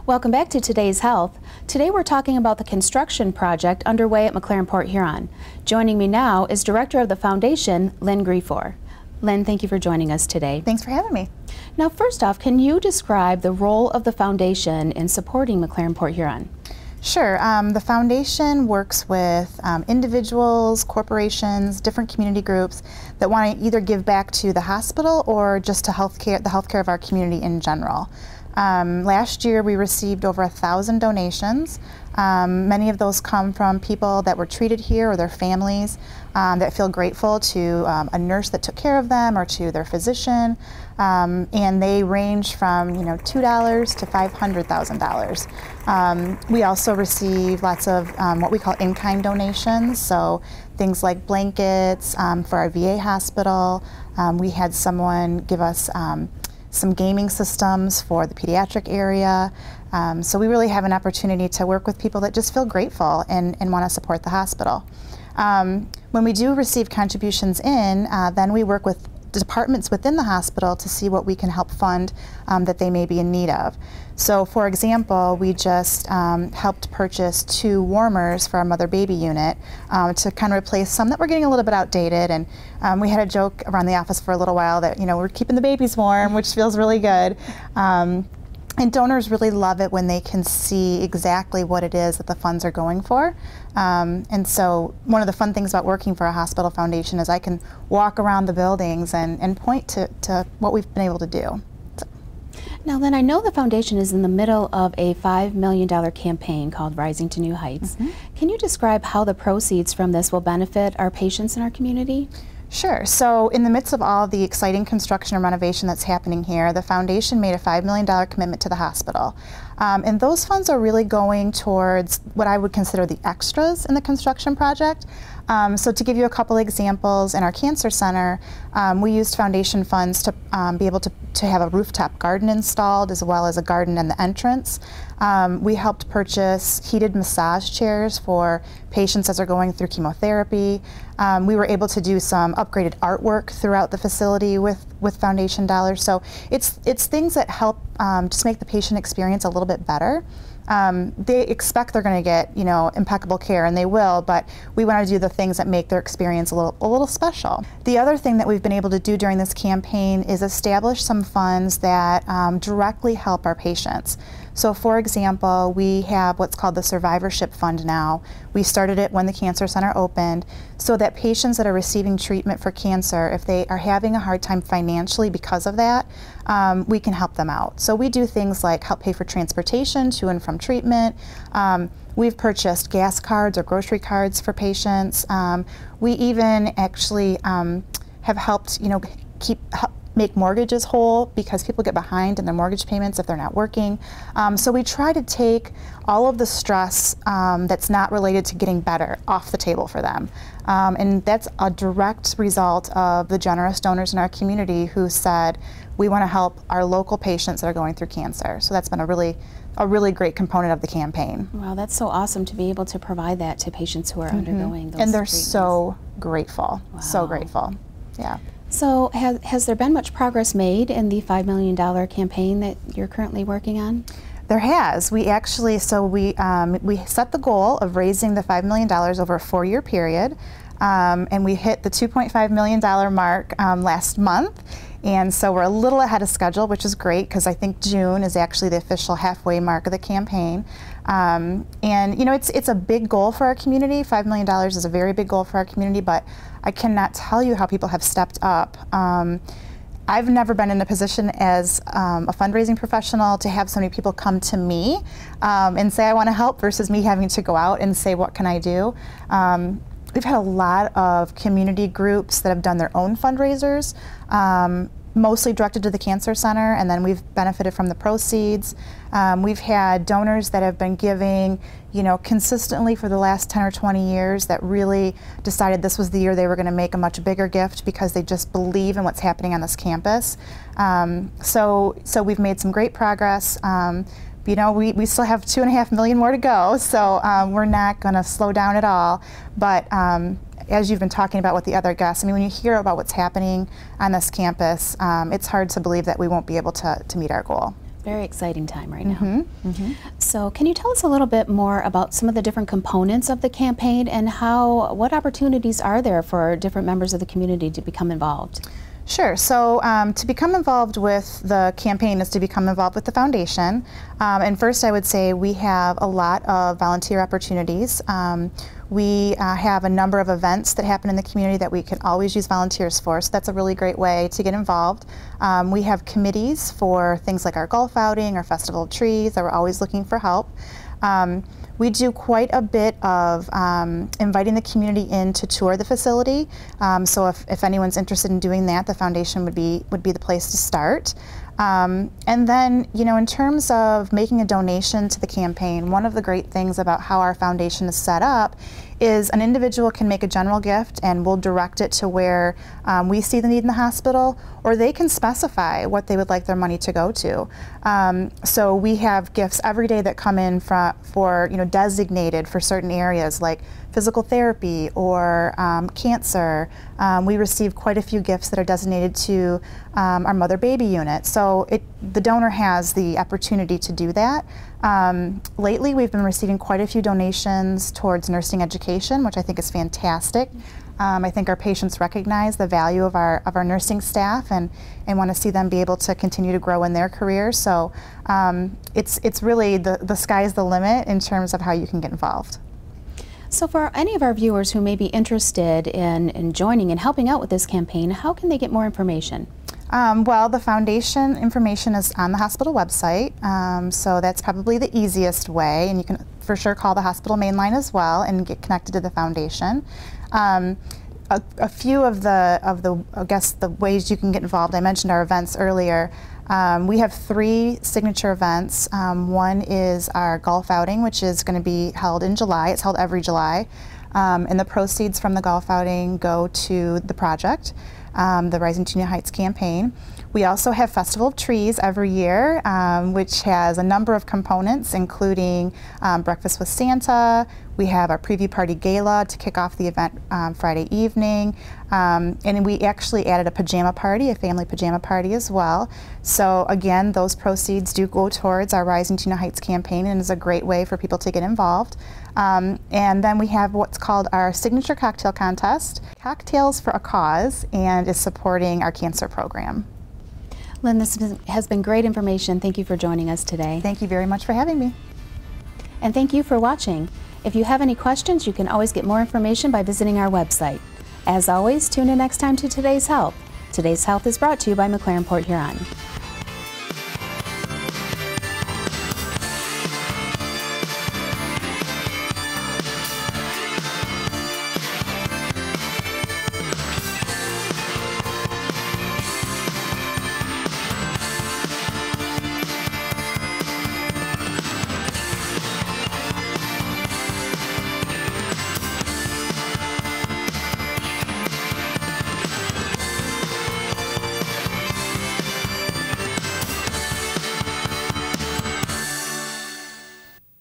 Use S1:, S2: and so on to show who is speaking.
S1: Welcome back to Today's Health. Today we're talking about the construction project underway at McLaren Port Huron. Joining me now is Director of the Foundation, Lynn Griffor. Lynn, thank you for joining us today.
S2: Thanks for having me.
S1: Now, first off, can you describe the role of the foundation in supporting McLaren Port Huron?
S2: Sure. The foundation works with individuals, corporations, different community groups that want to either give back to the hospital or just to the healthcare of our community in general. Last year we received over 1,000 donations. Many of those come from people that were treated here or their families that feel grateful to a nurse that took care of them or to their physician, and they range from $2 to $500,000. We also receive lots of what we call in-kind donations, so things like blankets for our VA hospital. We had someone give us some gaming systems for the pediatric area. So we really have an opportunity to work with people that just feel grateful and want to support the hospital. When we do receive contributions in, then we work with departments within the hospital to see what we can help fund that they may be in need of. So for example, we just helped purchase 2 warmers for our mother-baby unit to kind of replace some that were getting a little bit outdated, and we had a joke around the office for a little while that we're keeping the babies warm, which feels really good. And donors really love it when they can see exactly what it is that the funds are going for. And so one of the fun things about working for a hospital foundation is I can walk around the buildings and point to what we've been able to do. So.
S1: Now then, I know the foundation is in the middle of a $5 million campaign called Rising to New Heights. Mm-hmm. Can you describe how the proceeds from this will benefit our patients in our community?
S2: Sure. So in the midst of all the exciting construction and renovation that's happening here, the foundation made a $5 million commitment to the hospital. And those funds are really going towards what I would consider the extras in the construction project. So to give you a couple examples, in our cancer center, we used foundation funds to be able to have a rooftop garden installed, as well as a garden in the entrance. We helped purchase heated massage chairs for patients as they're going through chemotherapy. We were able to do some upgraded artwork throughout the facility with foundation dollars. So it's things that help just make the patient experience a little bit better. They expect they're going to get impeccable care, and they will, but we want to do the things that make their experience a little special. The other thing that we've been able to do during this campaign is establish some funds that directly help our patients. So for example, we have what's called the Survivorship Fund now. We started it when the Cancer Center opened, so that patients that are receiving treatment for cancer, if they are having a hard time financially because of that, we can help them out. So we do things like help pay for transportation to and from treatment. We've purchased gas cards or grocery cards for patients. We even actually have helped make mortgages whole because people get behind in their mortgage payments if they're not working. So we try to take all of the stress that's not related to getting better off the table for them. And that's a direct result of the generous donors in our community who said, we want to help our local patients that are going through cancer. So that's been a really great component of the campaign.
S1: Wow, that's so awesome to be able to provide that to patients who are undergoing those
S2: And they're
S1: treatments.
S2: So grateful,
S1: wow.
S2: So grateful, yeah.
S1: So has there been much progress made in the $5 million campaign that you're currently working on?
S2: There has. We actually, we set the goal of raising the $5 million over a 4-year period, and we hit the $2.5 million mark last month. And so we're a little ahead of schedule, which is great because I think June is actually the official halfway mark of the campaign. And it's a big goal for our community. $5 million is a very big goal for our community, but I cannot tell you how people have stepped up. I've never been in a position as a fundraising professional to have so many people come to me and say, I want to help, versus me having to go out and say, what can I do? We've had a lot of community groups that have done their own fundraisers, mostly directed to the Cancer Center, and then we've benefited from the proceeds. We've had donors that have been giving, consistently for the last 10 or 20 years that really decided this was the year they were going to make a much bigger gift because they just believe in what's happening on this campus. So we've made some great progress. We still have 2.5 million more to go, so we're not going to slow down at all. But as you've been talking about with the other guests, when you hear about what's happening on this campus, it's hard to believe that we won't be able to meet our goal.
S1: Very exciting time right now. So can you tell us a little bit more about some of the different components of the campaign and what opportunities are there for different members of the community to become involved?
S2: Sure. So to become involved with the campaign is to become involved with the foundation. And first I would say we have a lot of volunteer opportunities. We have a number of events that happen in the community that we can always use volunteers for, so that's a really great way to get involved. We have committees for things like our golf outing, our Festival of Trees, that we're always looking for help. We do quite a bit of inviting the community in to tour the facility. So if anyone's interested in doing that, the foundation would be the place to start. And then, you know, in terms of making a donation to the campaign, one of the great things about how our foundation is set up is an individual can make a general gift and we'll direct it to where we see the need in the hospital, or they can specify what they would like their money to go to. So we have gifts every day that come in for you know, designated for certain areas like physical therapy or cancer. We receive quite a few gifts that are designated to our mother-baby unit. So the donor has the opportunity to do that. Lately we've been receiving quite a few donations towards nursing education, which I think is fantastic. I think our patients recognize the value of our nursing staff and want to see them be able to continue to grow in their careers. So it's really the sky's the limit in terms of how you can get involved.
S1: So for any of our viewers who may be interested in joining and helping out with this campaign, how can they get more information?
S2: Well, the foundation information is on the hospital website, so that's probably the easiest way, and you can for sure call the hospital main line as well and get connected to the foundation. A few of the I guess the ways you can get involved, I mentioned our events earlier. We have 3 signature events. One is our golf outing, which is going to be held in July. It's held every July, and the proceeds from the golf outing go to the project, the Rising to New Heights campaign. We also have Festival of Trees every year, which has a number of components, including breakfast with Santa. We have our preview party gala to kick off the event Friday evening, and we actually added a pajama party, a family pajama party as well. So again, those proceeds do go towards our Rising to New Heights campaign and is a great way for people to get involved. And then we have what's called our signature cocktail contest, Cocktails for a Cause, and is supporting our cancer program.
S1: Lynn, this has been great information. Thank you for joining us today.
S2: Thank you very much for having me.
S1: And thank you for watching. If you have any questions, you can always get more information by visiting our website. As always, tune in next time to Today's Health. Today's Health is brought to you by McLaren Port Huron.